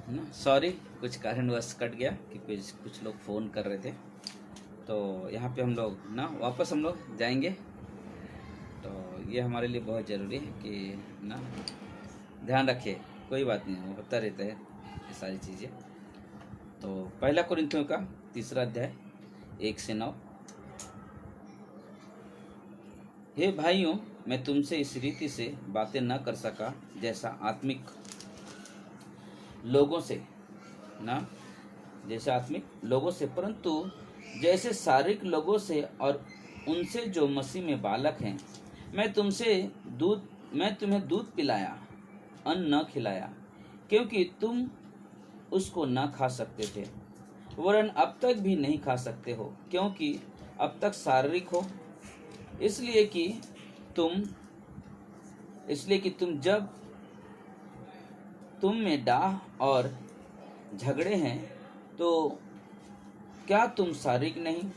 ना, सॉरी कुछ कारणवश कट गया कि कुछ लोग फ़ोन कर रहे थे। तो यहाँ पे हम लोग ना वापस हम लोग जाएंगे। तो ये हमारे लिए बहुत ज़रूरी है कि ना ध्यान रखिए, कोई बात नहीं, वो होता रहता है ये सारी चीज़ें। तो पहला कुरिन्थियों का 3 अध्याय 1 से 9। हे भाइयों, मैं तुमसे इस रीति से बातें न कर सका जैसा आत्मिक लोगों से ना जैसे आत्मिक लोगों से, परंतु जैसे शारीरिक लोगों से, और उनसे जो मसीह में बालक हैं। मैं तुम्हें दूध पिलाया, अन्न न खिलाया, क्योंकि तुम उसको न खा सकते थे, वरन अब तक भी नहीं खा सकते हो, क्योंकि अब तक शारीरिक हो। इसलिए कि तुम जब तुम में डाह और झगड़े हैं, तो क्या तुम शारीरिक नहीं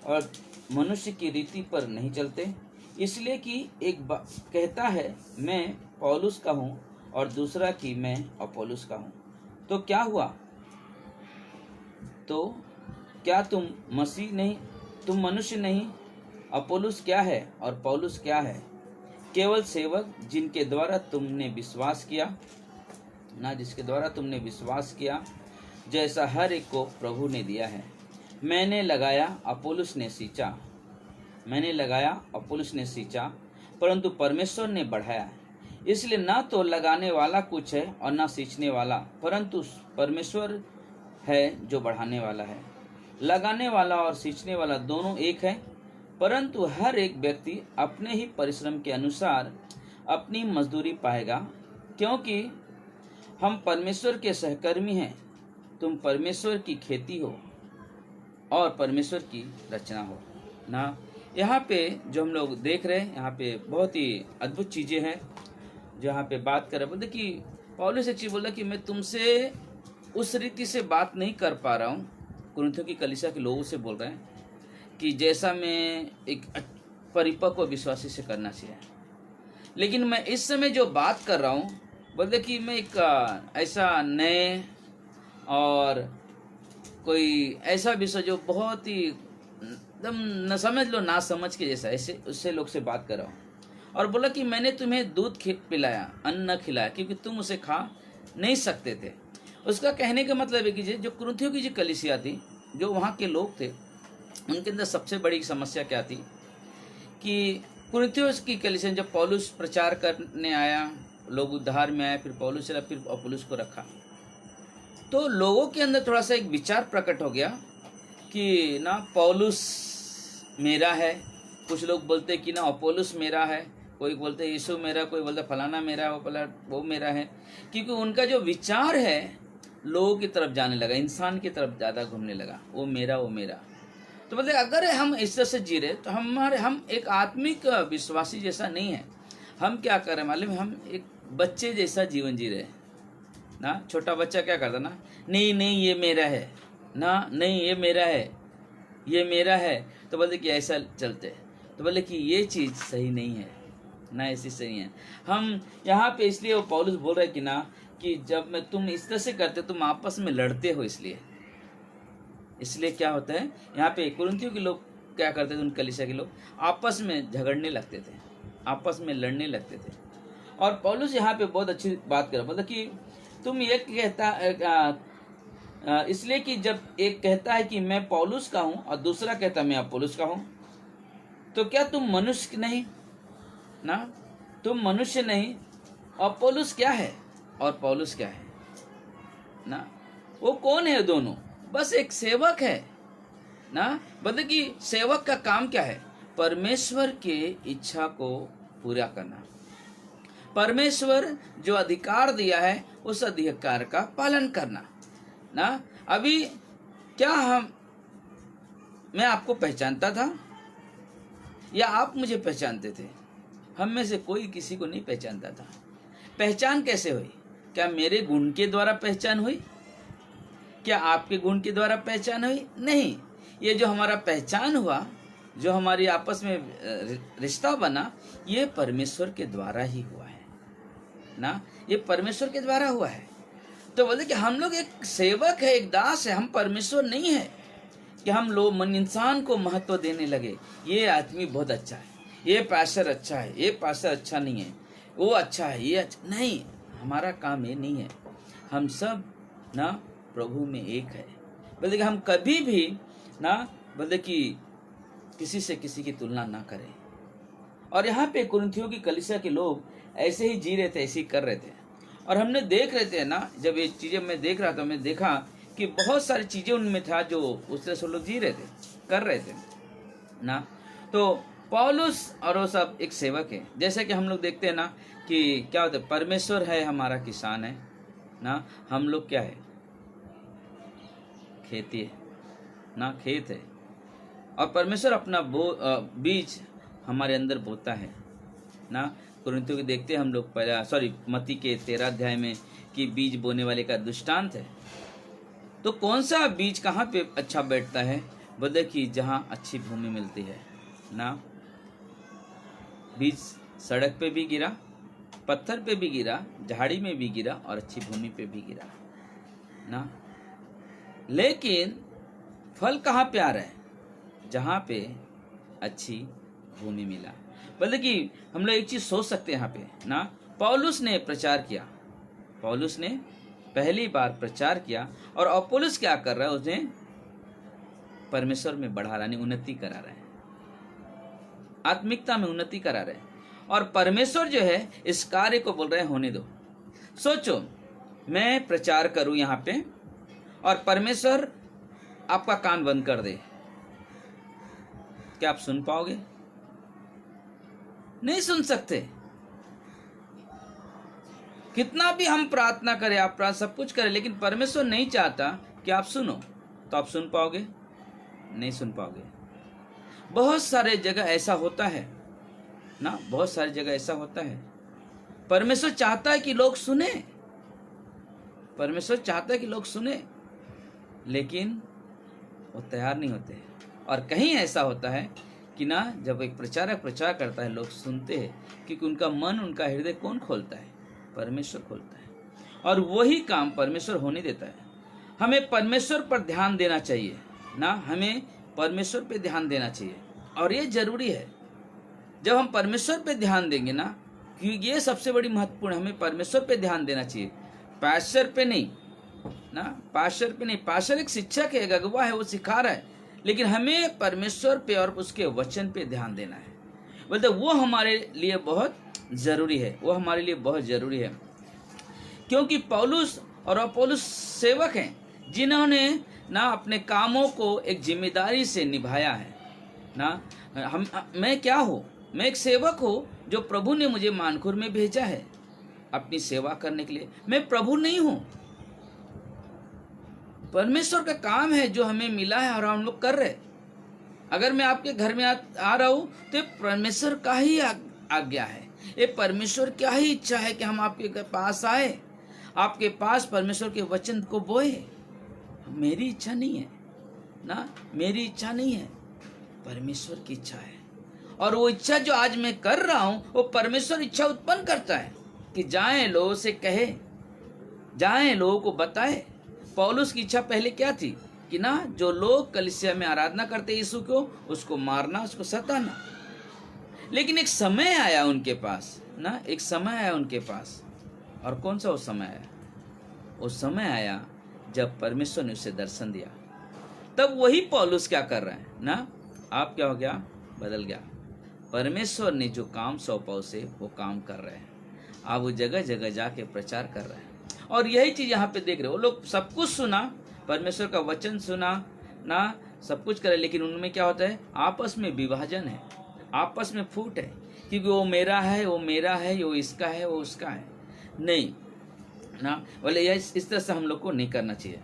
और मनुष्य की रीति पर नहीं चलते? इसलिए कि एक कहता है मैं पौलुस का हूँ, और दूसरा कि मैं अपोलोस का हूँ। तो क्या हुआ? तो क्या तुम मनुष्य नहीं? अपोलोस क्या है और पौलुस क्या है? केवल सेवक, जिसके द्वारा तुमने विश्वास किया, जैसा हर एक को प्रभु ने दिया है। मैंने लगाया, अपोलोस ने सींचा, परंतु परमेश्वर ने बढ़ाया। इसलिए न तो लगाने वाला कुछ है और न सींचने वाला, परंतु परमेश्वर है जो बढ़ाने वाला है। लगाने वाला और सींचने वाला दोनों एक है, परंतु हर एक व्यक्ति अपने ही परिश्रम के अनुसार अपनी मजदूरी पाएगा। क्योंकि हम परमेश्वर के सहकर्मी हैं। तुम परमेश्वर की खेती हो और परमेश्वर की रचना हो ना। यहाँ पे जो हम लोग देख रहे हैं, यहाँ पे बहुत ही अद्भुत चीज़ें हैं जो यहाँ पे बात कर रहे। बोलते कि पौलुस एक चीज़ बोला कि मैं तुमसे उस रीति से बात नहीं कर पा रहा हूँ। कुरिन्थियों की कलीसिया के लोगों से बोल रहे हैं कि जैसा मैं एक परिपक्व विश्वासी से करना चाहिए, लेकिन मैं इस समय जो बात कर रहा हूँ, बोलते कि मैं एक ऐसा नए और कोई ऐसा विषय जो बहुत ही एकदम न समझ लो ना समझ के जैसा, ऐसे उससे लोग से बात कर रहा हूँ। और बोला कि मैंने तुम्हें दूध पिलाया, अन्न न खिलाया, क्योंकि तुम उसे खा नहीं सकते थे। उसका कहने का मतलब है कि जो कुरिन्थियों की जो कलीसिया थी, जो वहाँ के लोग थे, उनके अंदर सबसे बड़ी समस्या क्या थी कि कुरिन्थियों की कलीसिया जब पौलुस प्रचार करने आया, लोग उद्धार में आए, फिर पौलुस चला, फिर अपोलोस को रखा, तो लोगों के अंदर थोड़ा सा एक विचार प्रकट हो गया कि ना पौलुस मेरा है। कुछ लोग बोलते कि ना अपोलोस मेरा है, कोई बोलते यीशु मेरा, कोई बोलते फलाना मेरा, वो मेरा है। क्योंकि उनका जो विचार है लोगों की तरफ जाने लगा, इंसान की तरफ ज़्यादा घूमने लगा, वो मेरा। तो मतलब अगर हम इस तरह से जी रहे तो हम एक आत्मिक विश्वासी जैसा नहीं है। हम क्या कर रहे हैं मालूम है? हम एक बच्चे जैसा जीवन जी रहे हैं ना। छोटा बच्चा क्या करता ना, नहीं ये मेरा है ना, नहीं ये मेरा है। तो बोलते कि ऐसा चलते, तो बोले कि ये चीज़ सही नहीं है ना, ऐसी सही है। हम यहाँ पे इसलिए वो पौलुस बोल रहे कि ना कि जब मैं तुम इस तरह से करते, तुम आपस में लड़ते हो। इसलिए क्या होता है, यहाँ पे कुरिन्थियों के लोग क्या करते थे, उन कलीसिया के लोग आपस में झगड़ने लगते थे, आपस में लड़ने लगते थे। और पौलुस यहाँ पे बहुत अच्छी बात कर रहा, मतलब कि तुम ये कहता इसलिए कि जब एक कहता है कि मैं पौलुस का हूँ और दूसरा कहता है मैं अपोलोस का हूँ, तो क्या तुम मनुष्य नहीं ना? तुम मनुष्य नहीं। अपोलोस क्या है और पौलुस क्या है ना? वो कौन है? दोनों बस एक सेवक है ना। मतलब कि सेवक का काम क्या है? परमेश्वर के इच्छा को पूरा करना। परमेश्वर जो अधिकार दिया है उस अधिकार का पालन करना ना। अभी क्या मैं आपको पहचानता था या आप मुझे पहचानते थे? हम में से कोई किसी को नहीं पहचानता था। पहचान कैसे हुई? क्या मेरे गुण के द्वारा पहचान हुई? क्या आपके गुण के द्वारा पहचान हुई? नहीं। ये जो हमारा पहचान हुआ, जो हमारी आपस में रिश्ता बना, ये परमेश्वर के द्वारा ही हुआ है ना। ये परमेश्वर के द्वारा हुआ है। तो बोले कि हम लोग एक सेवक है, एक दास है, हम परमेश्वर नहीं है कि हम लोग मन इंसान को महत्व देने लगे। ये आदमी बहुत अच्छा है, ये पास्टर अच्छा है, ये पास्टर अच्छा नहीं है, वो अच्छा है, ये अच्छा नहीं। हमारा काम ये नहीं है। हम सब ना प्रभु में एक है। बोलते कि हम कभी भी ना बोलते कि किसी से किसी की तुलना ना करें। और यहाँ पे कुरिन्थियों की कलीसिया के लोग ऐसे ही जी रहे थे, ऐसे ही कर रहे थे। और हमने देख रहे थे ना, जब ये चीजें मैं देख रहा था, मैं देखा कि बहुत सारी चीजें उनमें था जो उस तरह से लोग जी रहे थे, कर रहे थे ना। तो पौलुस और वो सब एक सेवक है। जैसे कि हम लोग देखते हैं ना कि क्या होता है, परमेश्वर है हमारा किसान है ना, हम लोग क्या है, खेती है ना, खेत है। और परमेश्वर अपना बीज हमारे अंदर बोता है ना। कुरिन्थियों के देखते हैं हम लोग पहला मत्ती के 13 अध्याय में कि बीज बोने वाले का दृष्टांत है। तो कौन सा बीज कहाँ पे अच्छा बैठता है? बोले कि जहाँ अच्छी भूमि मिलती है ना। बीज सड़क पे भी गिरा, पत्थर पे भी गिरा, झाड़ी में भी गिरा और अच्छी भूमि पे भी गिरा ना। लेकिन फल कहाँ पे आ रहा है? जहाँ पे अच्छी भूमि मिला। बोले कि हम लोग एक चीज सोच सकते हैं यहाँ पे ना, पौलुस ने प्रचार किया, पौलुस ने पहली बार प्रचार किया, और अपोलोस क्या कर रहा है, उसने परमेश्वर में बढ़ा रहा है, उन्नति करा रहा है, आत्मिकता में उन्नति करा रहे हैं। और परमेश्वर जो है इस कार्य को बोल रहे हैं होने दो। सोचो, मैं प्रचार करूं यहाँ पे और परमेश्वर आपका कान बंद कर दे, क्या आप सुन पाओगे? नहीं सुन सकते। कितना भी हम प्रार्थना करें, आप सब कुछ करें, लेकिन परमेश्वर नहीं चाहता कि आप सुनो, तो आप सुन पाओगे? नहीं सुन पाओगे। बहुत सारे जगह ऐसा होता है ना, बहुत सारी जगह ऐसा होता है। परमेश्वर चाहता है कि लोग सुने, परमेश्वर चाहता है कि लोग सुने, लेकिन वो तैयार नहीं होते। और कहीं ऐसा होता है कि ना, जब एक प्रचारक प्रचार करता है, लोग सुनते हैं, क्योंकि उनका मन, उनका हृदय कौन खोलता है? परमेश्वर खोलता है। और वही काम परमेश्वर होने देता है। हमें परमेश्वर पर ध्यान देना चाहिए ना, हमें परमेश्वर पे ध्यान देना चाहिए। और ये जरूरी है, जब हम परमेश्वर पे ध्यान देंगे ना, क्योंकि ये सबसे बड़ी महत्वपूर्ण, हमें परमेश्वर पे ध्यान देना चाहिए, पास्टर पे नहीं ना, पास्टर पे नहीं। पास्टर एक शिक्षक है, एक अगुवा है, वो सिखा रहा है, लेकिन हमें परमेश्वर पे और उसके वचन पे ध्यान देना है। बोलते वो हमारे लिए बहुत जरूरी है, वो हमारे लिए बहुत जरूरी है। क्योंकि पौलुस और अपोलोस सेवक हैं, जिन्होंने ना अपने कामों को एक जिम्मेदारी से निभाया है ना। मैं क्या हूँ? मैं एक सेवक हूँ, जो प्रभु ने मुझे मानखुर में भेजा है अपनी सेवा करने के लिए। मैं प्रभु नहीं हूँ, परमेश्वर का काम है जो हमें मिला है और हम लोग कर रहे। अगर मैं आपके घर में आ रहा हूँ तो ये परमेश्वर का ही आज्ञा है, ये परमेश्वर क्या ही इच्छा है कि हम आपके पास आए, आपके पास परमेश्वर के वचन को बोए। मेरी इच्छा नहीं है ना, मेरी इच्छा नहीं है, परमेश्वर की इच्छा है। और वो इच्छा जो आज मैं कर रहा हूँ, वो परमेश्वर इच्छा उत्पन्न करता है कि जाएं, लोगों से कहे, जाएं, लोगों को बताए। पौलुस की इच्छा पहले क्या थी कि ना, जो लोग कलीसिया में आराधना करते यीशु को, उसको मारना, उसको सताना। लेकिन एक समय आया उनके पास ना, एक समय आया उनके पास। और कौन सा वो समय आया? वो समय आया जब परमेश्वर ने उसे दर्शन दिया। तब वही पौलुस क्या कर रहा है ना, आप क्या हो गया? बदल गया। परमेश्वर ने जो काम सौंपा उसे, वो काम कर रहे हैं। आप वो जगह जगह जाके प्रचार कर रहे हैं। और यही चीज यहाँ पे देख रहे हो, लोग सब कुछ सुना, परमेश्वर का वचन सुना ना, सब कुछ करे, लेकिन उनमें क्या होता है? आपस में विभाजन है, आपस में फूट है, क्योंकि वो मेरा है, वो मेरा है, वो इसका है, वो उसका है। नहीं ना, बोले इस तरह से हम लोग को नहीं करना चाहिए।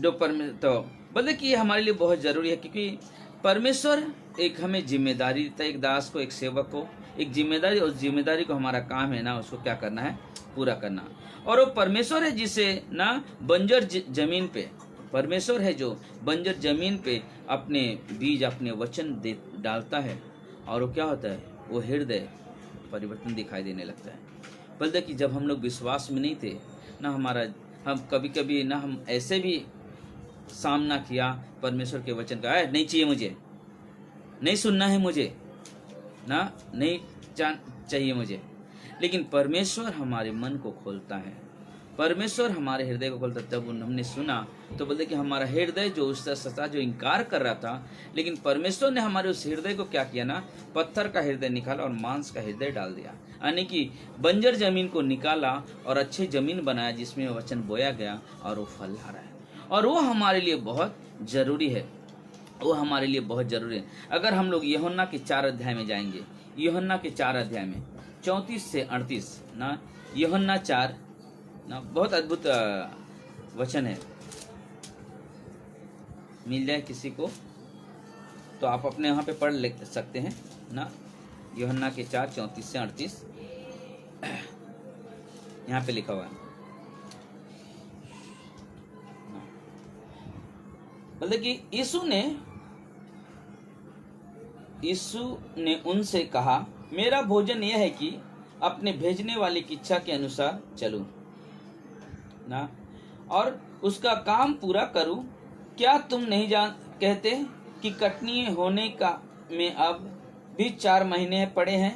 तो बोले कि ये हमारे लिए बहुत जरूरी है, क्योंकि परमेश्वर एक हमें जिम्मेदारी देता है, एक दास को, एक सेवक को एक जिम्मेदारी, उस जिम्मेदारी को हमारा काम है ना, उसको क्या करना है? पूरा करना। और वो परमेश्वर है जिसे ना बंजर जमीन पे, परमेश्वर है जो बंजर जमीन पे अपने बीज, अपने वचन डालता है, और वो क्या होता है? वो हृदय परिवर्तन दिखाई देने लगता है। बोलते कि जब हम लोग विश्वास में नहीं थे ना हमारा, हम कभी कभी ना हम ऐसे भी सामना किया परमेश्वर के वचन का, नहीं चाहिए मुझे, नहीं सुनना है मुझे ना, नहीं चाहिए मुझे। लेकिन परमेश्वर हमारे मन को खोलता है, परमेश्वर हमारे हृदय को खोलता है। तब हमने सुना तो बोलते कि हमारा हृदय जो उससे सता जो इनकार कर रहा था, लेकिन परमेश्वर ने हमारे उस हृदय को क्या किया ना, पत्थर का हृदय निकाला और मांस का हृदय डाल दिया, यानी कि बंजर जमीन को निकाला और अच्छी जमीन बनाया जिसमें वचन बोया गया और वो फल ला रहा है। और वो हमारे लिए बहुत जरूरी है, वो हमारे लिए बहुत जरूरी है। अगर हम लोग यूहन्ना के 4 अध्याय में जाएंगे, यूहन्ना के 4 अध्याय में 34 से 38 ना, यूहन्ना 4 ना, बहुत अद्भुत वचन है। मिल जाए किसी को तो आप अपने यहाँ पे पढ़ ले सकते हैं ना, यूहन्ना के 4 34 से 38 यहाँ पे लिखा हुआ है। बोलते कि यीशु ने उनसे कहा, मेरा भोजन यह है कि अपने भेजने वाले की इच्छा के अनुसार चलूं ना, और उसका काम पूरा करूं। क्या तुम नहीं कहते कि कटनी होने का में अब भी 4 महीने पड़े हैं?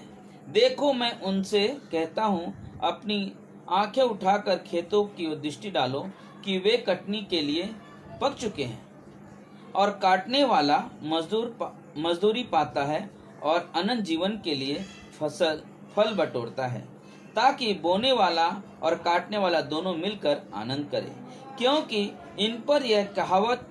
देखो मैं उनसे कहता हूं, अपनी आंखें उठाकर खेतों की ओर दृष्टि डालो कि वे कटनी के लिए पक चुके हैं, और काटने वाला मजदूरी पाता है और अनंत जीवन के लिए फल बटोरता है, ताकि बोने वाला और काटने वाला दोनों मिलकर आनंद करें। क्योंकि इन पर यह कहावत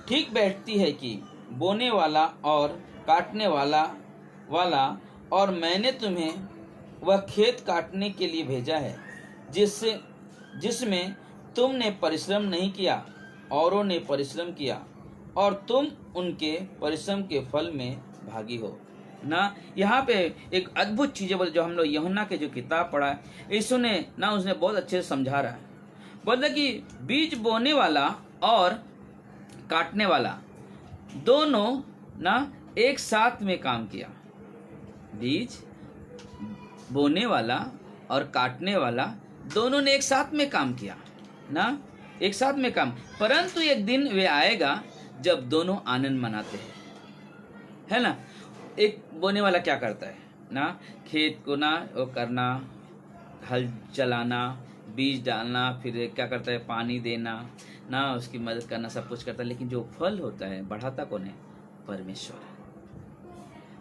ठीक बैठती है कि बोने वाला और काटने वाला और मैंने तुम्हें वह खेत काटने के लिए भेजा है जिसमें तुमने परिश्रम नहीं किया, औरों ने परिश्रम किया, और तुम उनके परिश्रम के फल में भागी हो ना। यहाँ पे एक अद्भुत चीज़ है जो हम लोग यूहन्ना के जो किताब पढ़ा है, यीशु ने ना उसने बहुत अच्छे से समझा रहा है। बोलते कि बीज बोने वाला और काटने वाला दोनों ना एक साथ में काम किया। बीज बोने वाला और काटने वाला दोनों ने एक साथ में काम किया ना, एक साथ में काम। परंतु एक दिन वे आएगा जब दोनों आनंद मनाते हैं, है ना। एक बोने वाला क्या करता है ना, खेत को ना वो करना, हल चलाना, बीज डालना, फिर क्या करता है पानी देना ना, उसकी मदद करना, सब कुछ करता है। लेकिन जो फल होता है बढ़ाता कौन है? परमेश्वर।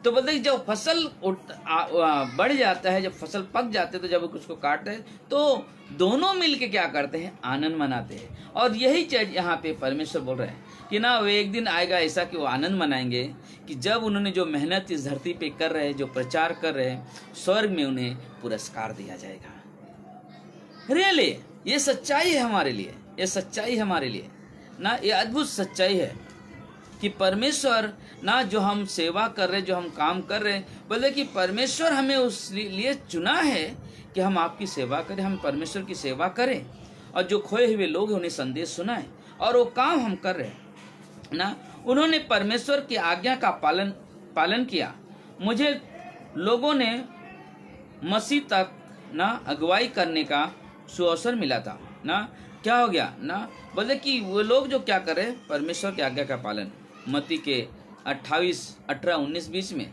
तो बोलते जब फसल बढ़ जाता है, जब फसल पक जाते हैं, तो जब उसको काटते हैं तो दोनों मिलके क्या करते हैं? आनंद मनाते हैं। और यही चीज यहाँ पे परमेश्वर बोल रहे हैं कि ना वो एक दिन आएगा ऐसा कि वो आनंद मनाएंगे कि जब उन्होंने जो मेहनत इस धरती पे कर रहे हैं, जो प्रचार कर रहे हैं, स्वर्ग में उन्हें पुरस्कार दिया जाएगा। रियली ये सच्चाई है हमारे लिए, ये सच्चाई हमारे लिए ना, ये अद्भुत सच्चाई है कि परमेश्वर ना जो हम सेवा कर रहे, जो हम काम कर रहे हैं, बोले कि परमेश्वर हमें उस लिए चुना है कि हम आपकी सेवा करें, हम परमेश्वर की सेवा करें, और जो खोए हुए लोग हैं उन्हें संदेश सुनाएं। और वो काम हम कर रहे हैं ना। उन्होंने परमेश्वर की आज्ञा का पालन किया। मुझे लोगों ने मसीह तक ना अगुवाई करने का सुअवसर मिला था ना। क्या हो गया ना, बोले कि वो लोग जो क्या करे, परमेश्वर की आज्ञा का पालन। मत्ती के 28, 18, 19, 20 में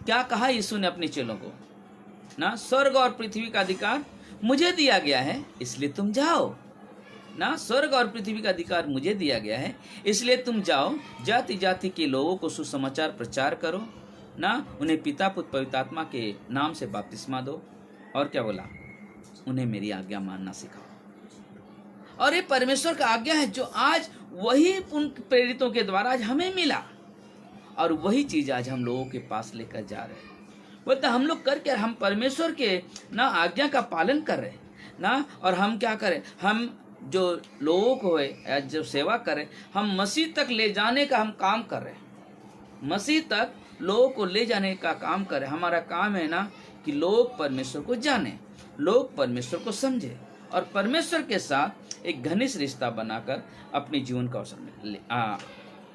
क्या कहा यीशु ने अपने चेलों को ना, स्वर्ग और पृथ्वी का अधिकार मुझे दिया गया है, इसलिए तुम जाओ ना। स्वर्ग और पृथ्वी का अधिकार मुझे दिया गया है, इसलिए तुम जाओ, जाति जाति के लोगों को सुसमाचार प्रचार करो ना, उन्हें पिता पुत्र पवित्र आत्मा के नाम से बपतिस्मा दो, और क्या बोला, उन्हें मेरी आज्ञा मानना सिखाओ। और ये परमेश्वर का आज्ञा है जो आज वही उन प्रेरितों के द्वारा आज हमें मिला, और वही चीज आज हम लोगों के पास लेकर जा रहे हैं। बोलते हम लोग करके हम परमेश्वर के ना आज्ञा का पालन कर रहे ना, और हम क्या करें, हम जो लोगों को है जो सेवा करें, हम मसीह तक ले जाने का हम काम कर रहे हैं। मसीह तक लोगों को ले जाने का काम करें। हमारा काम है ना कि लोग परमेश्वर को जाने, लोग परमेश्वर को समझे, और परमेश्वर के साथ एक घनिष्ठ रिश्ता बनाकर अपने जीवन का अवसर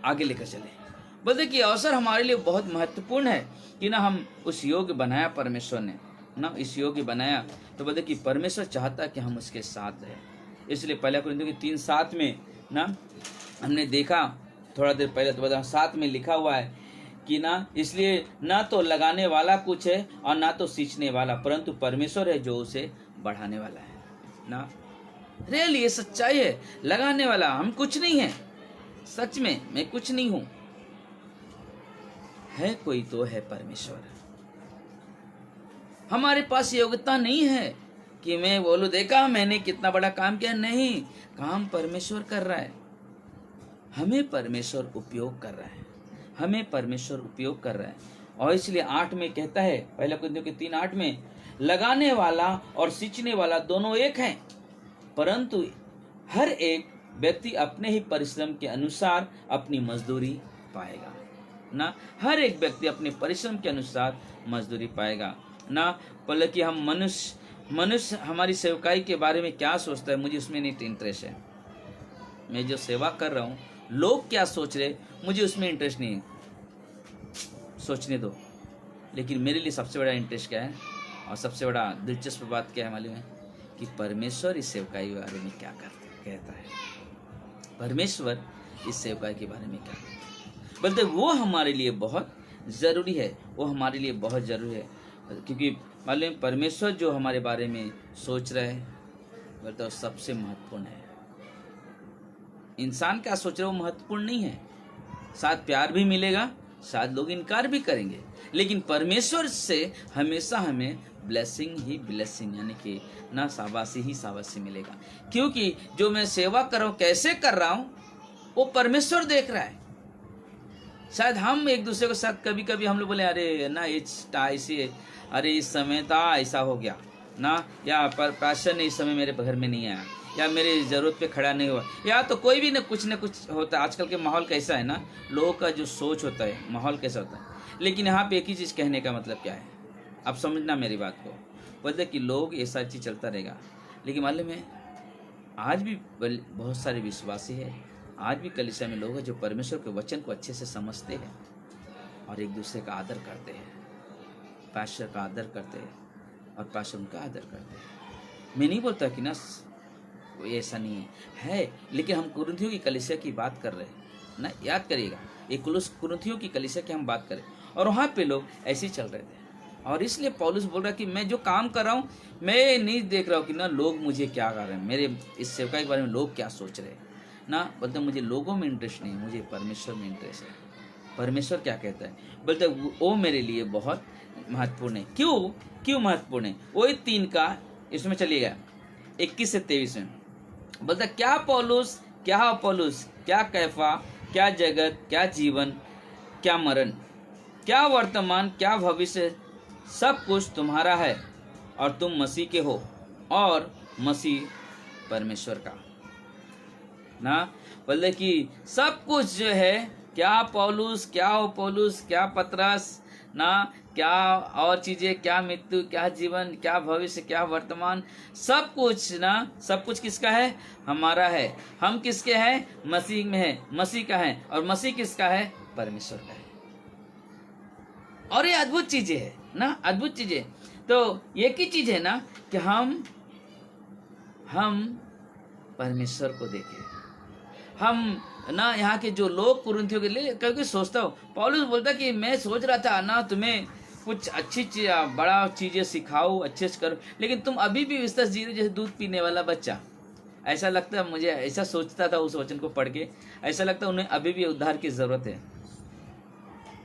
आगे लेकर चले। बोलते कि अवसर हमारे लिए बहुत महत्वपूर्ण है कि ना हम उस योग्य बनाया परमेश्वर ने ना, इस योग्य बनाया। तो बोलते कि परमेश्वर चाहता है कि हम उसके साथ रहें, इसलिए पहला कुरिन्थियों की 3:7 में ना हमने देखा थोड़ा देर पहले, तो बता 7 में लिखा हुआ है कि ना इसलिए ना तो लगाने वाला कुछ है और ना तो सींचने वाला, परंतु परमेश्वर है जो उसे बढ़ाने वाला है ना। रियली ये सच्चाई है। लगाने वाला हम कुछ नहीं है, सच में मैं कुछ नहीं हूं, है कोई तो है परमेश्वर। हमारे पास योग्यता नहीं है कि मैं बोलूं देखा मैंने कितना बड़ा काम किया, नहीं, काम परमेश्वर कर रहा है, हमें परमेश्वर उपयोग कर रहा है, हमें परमेश्वर उपयोग कर रहा है। और इसलिए 8 में कहता है, पहला कुरिन्थियों के 3:8 में, लगाने वाला और सींचने वाला दोनों एक हैं, परंतु हर एक व्यक्ति अपने ही परिश्रम के अनुसार अपनी मजदूरी पाएगा ना। हर एक व्यक्ति अपने परिश्रम के अनुसार मजदूरी पाएगा ना। बोले कि हम मनुष्य हमारी सेवकाई के बारे में क्या सोचता है, मुझे उसमें नहीं इंटरेस्ट है। मैं जो सेवा कर रहा हूँ लोग क्या सोच रहे मुझे उसमें इंटरेस्ट नहीं है, सोचने दो। लेकिन मेरे लिए सबसे बड़ा इंटरेस्ट क्या है और सबसे बड़ा दिलचस्प बात क्या है मालूम है, कि परमेश्वर इस सेवकाई के बारे में क्या कहता है। परमेश्वर इस सेवकाई के बारे में क्या कहता है, बोलते वो हमारे लिए बहुत ज़रूरी है, वो हमारे लिए बहुत ज़रूरी है। क्योंकि मालूम परमेश्वर जो हमारे बारे में सोच रहा है बोलते वो सबसे महत्वपूर्ण है। इंसान क्या सोच रहे वो महत्वपूर्ण नहीं है। शायद प्यार भी मिलेगा, शायद लोग इनकार भी करेंगे, लेकिन परमेश्वर से हमेशा हमें ब्लेसिंग ही ब्लेसिंग, यानी कि ना शाबाशी ही शाबाशी मिलेगा। क्योंकि जो मैं सेवा कर रहा हूँ, कैसे कर रहा हूँ, वो परमेश्वर देख रहा है। शायद हम एक दूसरे के साथ कभी कभी हम लोग बोले अरे ना ऐसे, अरे इस समय था ऐसा हो गया ना, या पर पैशन इस समय मेरे घर में नहीं आया, या मेरी ज़रूरत पे खड़ा नहीं हुआ, या तो कोई भी ना कुछ होता है। आजकल के माहौल कैसा है ना, लोगों का जो सोच होता है, माहौल कैसा होता है। लेकिन यहाँ पे एक ही चीज़ कहने का मतलब क्या है, आप समझना मेरी बात को। बोलते कि लोग ऐसा चीज़ चलता रहेगा, लेकिन मालूम है आज भी बहुत सारे विश्वासी है, आज भी कलीसिया में लोग हैं जो परमेश्वर के वचन को अच्छे से समझते हैं और एक दूसरे का आदर करते हैं, पास्टर का आदर करते हैं और पास्टर उनका आदर करते हैं। मैं नहीं बोलता कि ना ऐसा नहीं है, लेकिन हम कुरिन्थियों की कलीसिया की बात कर रहे हैं ना, याद करिएगा, एक कुरिन्थियों की कलीसिया की हम बात करें, और वहाँ पे लोग ऐसे ही चल रहे थे। और इसलिए पौलुस बोल रहा है कि मैं जो काम कर रहा हूँ, मैं नहीं देख रहा हूँ कि ना लोग मुझे क्या कर रहे हैं, मेरे इस सेवकाई के बारे में लोग क्या सोच रहे हैं ना। बोलते मुझे लोगों में इंटरेस्ट नहीं, मुझे परमेश्वर में इंटरेस्ट है। परमेश्वर क्या कहता है, बोलते वो मेरे लिए बहुत महत्वपूर्ण है। क्यों महत्वपूर्ण है, वही 3 का इसमें चलिएगा 21 से 23 में। बोलता क्या पौलुस, क्या अपोलोस, क्या कैफा, क्या जगत, क्या जीवन, क्या मरण, क्या वर्तमान, क्या भविष्य, सब कुछ तुम्हारा है और तुम मसीह के हो और मसीह परमेश्वर का ना। बोले कि सब कुछ जो है, क्या पौलुस, क्या अपोलोस, क्या पतरस ना, क्या और चीजें, क्या मृत्यु, क्या जीवन, क्या भविष्य, क्या वर्तमान, सब कुछ ना, सब कुछ किसका है, हमारा है। हम किसके हैं, मसीह में है, मसीह का है, और मसीह किसका है, परमेश्वर का है। और ये अद्भुत चीजें है ना, अद्भुत चीजें। तो एक ही चीज है ना कि हम परमेश्वर को देखें। हम ना यहाँ के जो लोग कुरिन्थियों के लिए, क्योंकि सोचता हूँ, पौलुस बोलता कि मैं सोच रहा था ना तुम्हें कुछ अच्छी चीज, बड़ा चीजें सिखाऊं, अच्छे से करो, लेकिन तुम अभी भी विश्वास जी रहे जैसे दूध पीने वाला बच्चा। ऐसा लगता है मुझे, ऐसा सोचता था उस वचन को पढ़ के, ऐसा लगता है उन्हें अभी भी उद्धार की जरूरत है,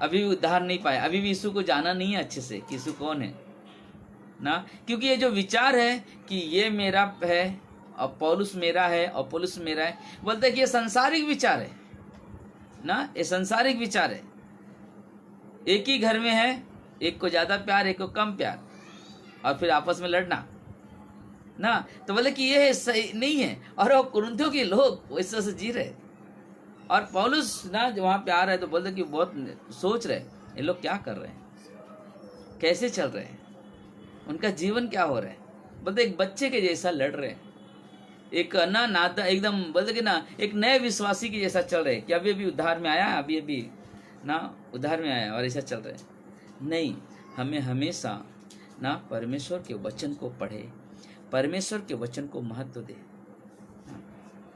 अभी भी उद्धार नहीं पाए, अभी भी यीशु को जाना नहीं है अच्छे से कि यीशु कौन है ना। क्योंकि ये जो विचार है कि ये मेरा है और पौलुस मेरा है और पौलुस मेरा है, बोलते हैं कि ये संसारिक विचार है ना, ये संसारिक विचार है। एक ही घर में है, एक को ज्यादा प्यार, एक को कम प्यार, और फिर आपस में लड़ना ना। तो बोले कि ये सही नहीं है, और वो कुरिन्थियों के लोग वैसे से जी रहे, और पौलुस ना जो वहां पे आ रहे तो बोलते कि बहुत सोच रहे ये लोग क्या कर रहे हैं, कैसे चल रहे हैं, उनका जीवन क्या हो रहा है। बोलते एक बच्चे के जैसा लड़ रहे हैं, एक ना नाता एकदम, बोलते कि ना एक नए विश्वासी के जैसा चल रहे हैं कि अभी अभी उद्धार में आया, अभी ना उद्धार में आया और ऐसा चल रहे हैं। नहीं, हमें हमेशा ना परमेश्वर के वचन को पढ़े, परमेश्वर के वचन को महत्व दे,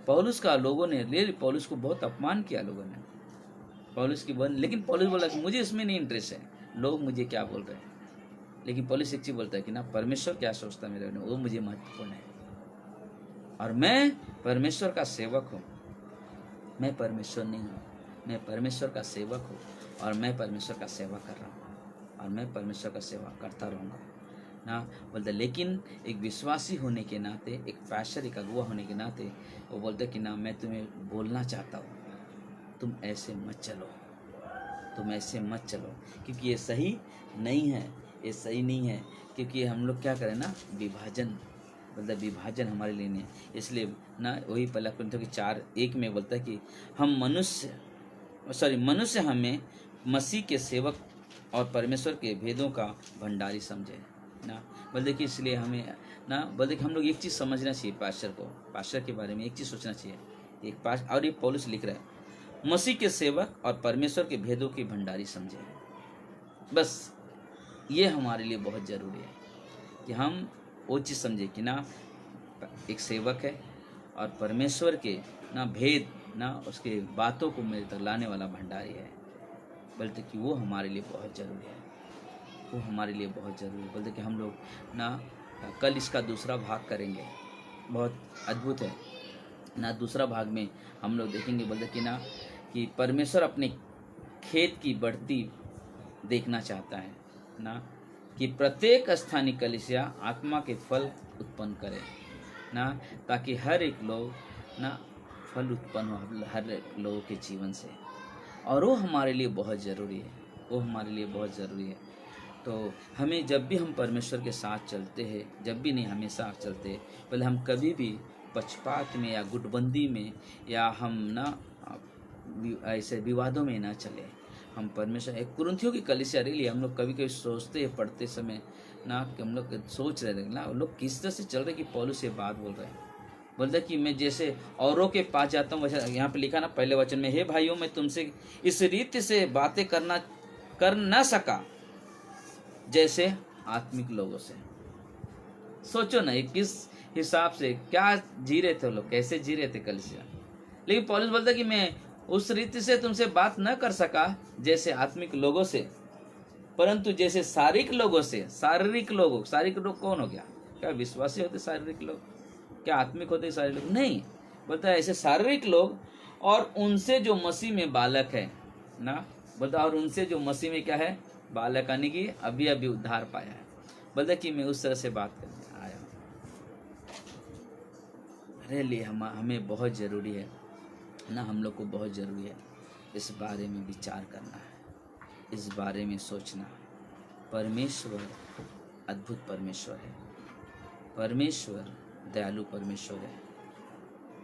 पौलुस का लोगों ने रियली पौलुस को बहुत अपमान किया लोगों ने, पौलुस की बन, लेकिन पौलुस बोला कि मुझे इसमें नहीं इंटरेस्ट है, लोग मुझे क्या बोल रहे हैं। लेकिन पौलुस एक चीज बोलता है कि ना, परमेश्वर क्या सोचता है मेरे बारे में, वो मुझे महत्वपूर्ण है, और मैं परमेश्वर का सेवक हूँ। मैं परमेश्वर नहीं हूँ, मैं परमेश्वर का सेवक हूँ, और मैं परमेश्वर का सेवा कर रहा हूँ, और मैं परमेश्वर का सेवा करता रहूँगा ना। बोलते लेकिन एक विश्वासी होने के नाते, एक पैशर, एक अगुआ होने के नाते वो बोलते कि ना, मैं तुम्हें बोलना चाहता हूँ, तुम ऐसे मत चलो, तुम ऐसे मत चलो, क्योंकि ये सही नहीं है, ये सही नहीं है। क्योंकि हम लोग क्या करें ना, विभाजन, मतलब विभाजन हमारे लिए नहीं है। इसलिए ना वही पहला कुरिन्थियों की 4:1 में बोलता है कि हम मनुष्य हमें मसीह के सेवक और परमेश्वर के भेदों का भंडारी समझे ना। बोलते कि इसलिए हमें ना, बोलते कि हम लोग एक चीज़ समझना चाहिए, पास्टर के बारे में एक चीज़ सोचना चाहिए। एक पास और ये पौलुस लिख रहा है, मसीह के सेवक और परमेश्वर के भेदों की भंडारी समझे। बस ये हमारे लिए बहुत ज़रूरी है कि हम वो चीज़ समझे कि ना, एक सेवक है और परमेश्वर के ना भेद, ना उसके बातों को मेरे तक लाने वाला भंडारी है। बोलते कि वो हमारे लिए बहुत ज़रूरी है, वो हमारे लिए बहुत ज़रूरी है। बोलते कि हम लोग ना कल इसका दूसरा भाग करेंगे, बहुत अद्भुत है ना। दूसरा भाग में हम लोग देखेंगे, बोलते कि ना, कि परमेश्वर अपने खेत की बढ़ती देखना चाहता है ना, कि प्रत्येक स्थानीय कलीसिया आत्मा के फल उत्पन्न करे ना, ताकि हर एक लोग ना फल उत्पन्न हो हर एक लोगों के जीवन से, और वो हमारे लिए बहुत ज़रूरी है, वो हमारे लिए बहुत ज़रूरी है। तो हमें जब भी हम परमेश्वर के साथ चलते हैं, जब भी नहीं हमेशा चलते, पहले हम कभी भी पक्षपात में या गुटबंदी में या हम ना ऐसे विवादों में ना चले। हम परमेश्वर, एक कुरिन्थियों की कलीसिया रियली हम लोग कभी कभी सोचते हैं पढ़ते समय ना, कि हम लोग सोच रहे थे ना, लोग किस तरह से चल रहे कि पौलुस से बात बोल रहे हैं। बोलते कि मैं जैसे औरों के पास जाता हूँ, वैसे यहाँ पे लिखा ना पहले वचन में, हे भाइयों मैं तुमसे इस रीति से बातें कर ना सका जैसे आत्मिक लोगों से। सोचो ना, किस हिसाब से क्या जी रहे थे लोग, कैसे जी रहे थे कलीसिया। लेकिन पौलुस बोलता कि मैं उस रीति से तुमसे बात न कर सका जैसे आत्मिक लोगों से, परंतु जैसे शारीरिक लोगों से। शारीरिक लोग कौन हो गया? क्या विश्वासी होते शारीरिक लोग? क्या आत्मिक होते शारीरिक लोग? नहीं, बोलता है ऐसे शारीरिक लोग, और उनसे जो मसीह में बालक है ना, बोलता और उनसे जो मसीह में क्या है, बालक, यानी कि अभी अभी उद्धार पाया है। बोलता कि मैं उस तरह से बात करने आया हूँ। अरे लिए हमें बहुत ज़रूरी है ना, हम लोग को बहुत ज़रूरी है इस बारे में विचार करना है, इस बारे में सोचना। परमेश्वर अद्भुत परमेश्वर है, परमेश्वर दयालु परमेश्वर है,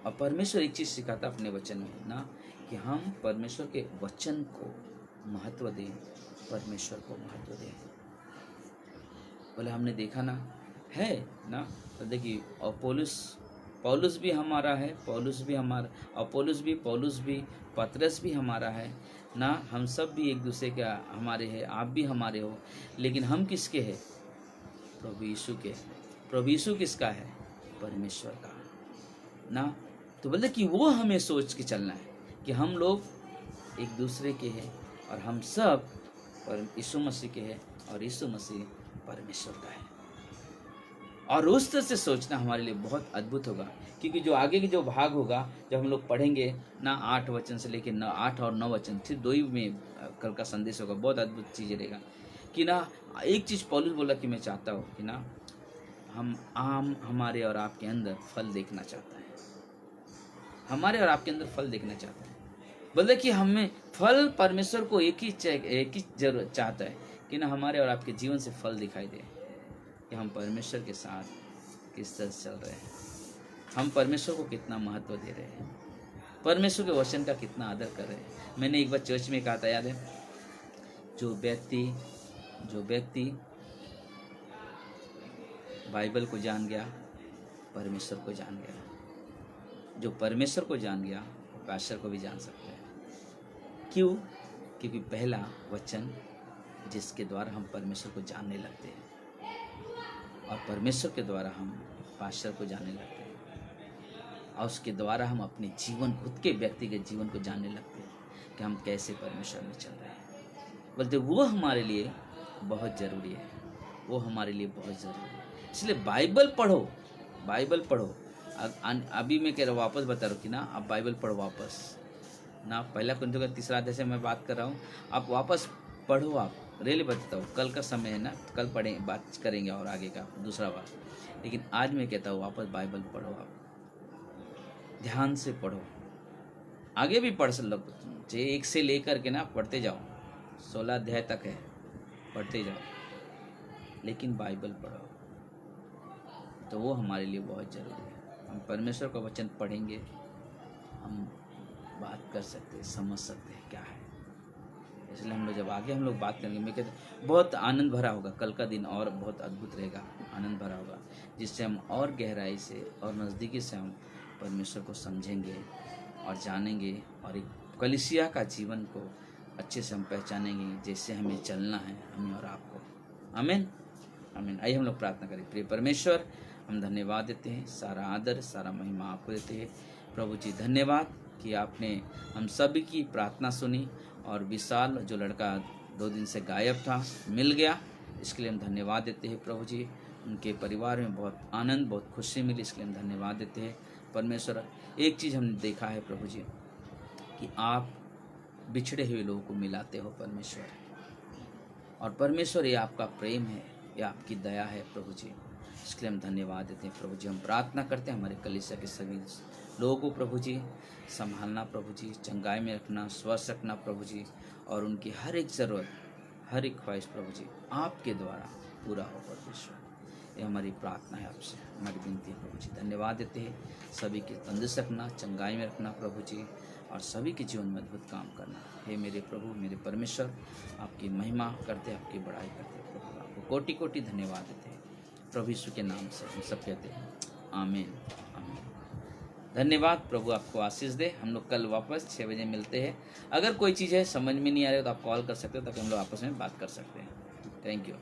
और परमेश्वर एक चीज़ सिखाता अपने वचन में ना, कि हम परमेश्वर के वचन को महत्व दें, परमेश्वर को महत्व दें। बोले हमने देखा ना है ना, तो देखिए, और पौलुस भी हमारा है, पौलुस भी, पतरस भी हमारा है ना। हम सब भी एक दूसरे का हमारे हैं, आप भी हमारे हो। लेकिन हम किसके हैं? प्रभु यीशु के। प्रभु यीशु किसका है? परमेश्वर का ना। तो बोले कि वो हमें सोच के चलना है कि हम लोग एक दूसरे के हैं, और हम सब यीशु मसीह के हैं, और यीशु मसीह परमेश्वर का है। और उस तरह से सोचना हमारे लिए बहुत अद्भुत होगा, क्योंकि जो आगे की जो भाग होगा, जब हम लोग पढ़ेंगे ना 8 वचन से लेकर 8 और 9 वचन, सिर्फ 2 ही में कल का संदेश होगा, बहुत अद्भुत चीज़ रहेगा। कि ना एक चीज़ पौलुस बोला कि मैं चाहता हूँ कि ना हमारे और आपके अंदर फल देखना चाहता है, हमारे और आपके अंदर फल देखना चाहता है। बोलते कि हमें फल, परमेश्वर को एक ही जरूरत चाहता है कि ना हमारे और आपके जीवन से फल दिखाई दे, कि हम परमेश्वर के साथ किस तरह चल रहे हैं, हम परमेश्वर को कितना महत्व दे रहे हैं, परमेश्वर के वचन का कितना आदर कर रहे हैं। मैंने एक बार चर्च में कहा था, याद है, जो व्यक्ति बाइबल को जान गया, परमेश्वर को जान गया। जो परमेश्वर को जान गया, पास्टर को भी जान सकता है। क्यों? क्योंकि पहला वचन जिसके द्वारा हम परमेश्वर को जानने लगते हैं, और परमेश्वर के द्वारा हम पास्टर को जानने लगते हैं। और उसके द्वारा हम अपने जीवन, खुद के व्यक्तिगत जीवन को जानने लगते हैं कि हम कैसे परमेश्वर में चल रहे हैं। बोलते वो हमारे लिए बहुत ज़रूरी है, वो हमारे लिए बहुत ज़रूरी है। इसलिए बाइबल पढ़ो, बाइबल पढ़ो। अभी मैं कह रहा हूँ, वापस बता रहा हूँ कि ना, आप बाइबल पढ़ो वापस ना। पहला कुरिन्थियों का 3 अध्याय से मैं बात कर रहा हूँ, आप वापस पढ़ो। आप रियली बताता हूँ, कल का समय है ना, कल पढ़ेंगे, बात करेंगे और आगे का दूसरा बात। लेकिन आज मैं कहता हूँ वापस बाइबल पढ़ो, आप ध्यान से पढ़ो। आगे भी पढ़ सकते, 1 से लेकर के ना पढ़ते जाओ, 16 अध्याय तक है, पढ़ते जाओ, लेकिन बाइबल पढ़ो। तो वो हमारे लिए बहुत ज़रूरी है। हम परमेश्वर का वचन पढ़ेंगे, हम बात कर सकते हैं, समझ सकते हैं क्या है। इसलिए हम लोग जब आगे हम लोग बात करेंगे, मैं कहता बहुत आनंद भरा होगा। कल का दिन और बहुत अद्भुत रहेगा, आनंद भरा होगा, जिससे हम और गहराई से और नज़दीकी से हम परमेश्वर को समझेंगे और जानेंगे, और एक कलीसिया का जीवन को अच्छे से हम पहचानेंगे, जैसे हमें चलना है, हमें और आपको। आमीन, आमीन। आइए हम लोग प्रार्थना करें। प्रिय परमेश्वर, हम धन्यवाद देते हैं, सारा आदर सारा महिमा आपको देते हैं। प्रभु जी धन्यवाद कि आपने हम सभी की प्रार्थना सुनी, और विशाल जो लड़का 2 दिन से गायब था मिल गया, इसके लिए हम धन्यवाद देते हैं। प्रभु जी, उनके परिवार में बहुत आनंद, बहुत खुशी मिली, इसके लिए हम धन्यवाद देते हैं। परमेश्वर, एक चीज़ हमने देखा है प्रभु जी, कि आप बिछड़े हुए लोगों को मिलाते हो परमेश्वर, और परमेश्वर ये आपका प्रेम है, ये आपकी दया है प्रभु जी, इसके लिए हम धन्यवाद देते हैं। प्रभु जी, हम प्रार्थना करते हैं हमारे कलीसिया के सभी लोगों को प्रभु जी संभालना, प्रभु जी चंगाई में रखना, स्वस्थ रखना प्रभु जी, और उनकी हर एक ज़रूरत, हर एक ख्वाहिश प्रभु जी आपके द्वारा पूरा हो परमेश्वर। ये हमारी प्रार्थना है आपसे, हमारी विनती है प्रभु जी। धन्यवाद देते हैं, सभी के तंदुरुस्त रखना, चंगाई में रखना प्रभु जी, और सभी के जीवन में अद्भुत काम करना। हे मेरे प्रभु, मेरे परमेश्वर, आपकी महिमा करते, आपकी बड़ाई करते प्रभु, आपको कोटि कोटि धन्यवाद देते हैं प्रभु यीशु के नाम से हम सब कहते हैं आमीन, आमीन। धन्यवाद, प्रभु आपको आशीष दे। हम लोग कल वापस 6 बजे मिलते हैं। अगर कोई चीज़ है समझ में नहीं आ रही हो तो आप कॉल कर सकते हो, ताकि हम लोग आपस में बात कर सकते हैं। Thank you.